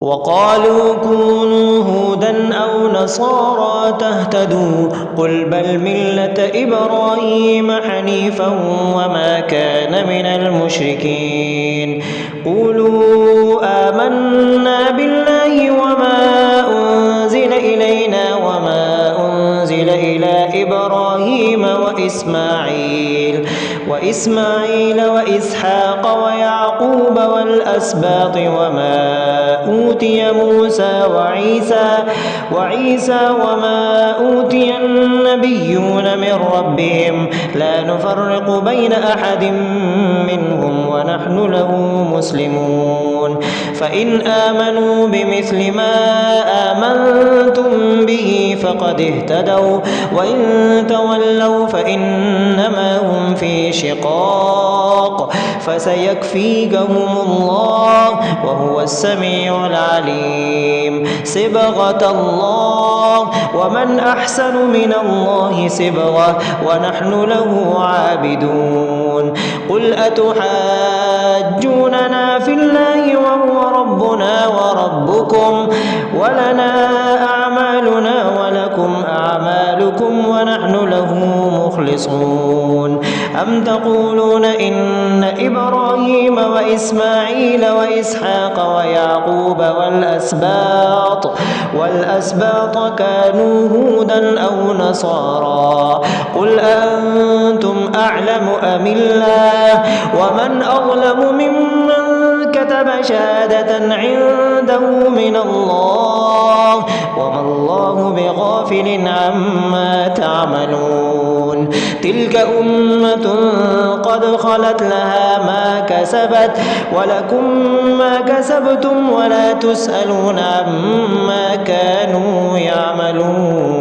وقالوا كونوا هودا أو نصارى تهتدوا قل بل ملة إبراهيم حنيفا وما كان من المشركين قولوا آمنا بالله وما أنزل إلينا وما أنزل إلى إبراهيم وإسماعيل وإسحاق ويعقوب والأسباط وما أوتي موسى وعيسى وما أوتي النبيون من ربهم لا نفرق بين أحد منهم ونحن له مسلمون فإن آمنوا بمثل ما آمنتم به فقد اهتدوا وإن تولوا فإنما هم في شقاق فسيكفيكهم الله وهو السميع العليم صبغة الله ومن أحسن من الله صبغة ونحن له عابدون قل أتحاجوننا في الله وهو ربنا وربكم ولنا أعمالنا ولكم أعمالكم ونحن له مخلصون أم تقولون إن إبراهيم وإسماعيل وإسحاق ويعقوب والأسباط كانوا هودا أو نصارى قل أنتم أعلم أم الله ومن أظلم ممن كتب شهادة عنده من الله وما الله بغافل عما تعملون تلك أمة قد خلت لها ما كسبت ولكم ما كسبتم ولا تسألون عما كانوا يعملون.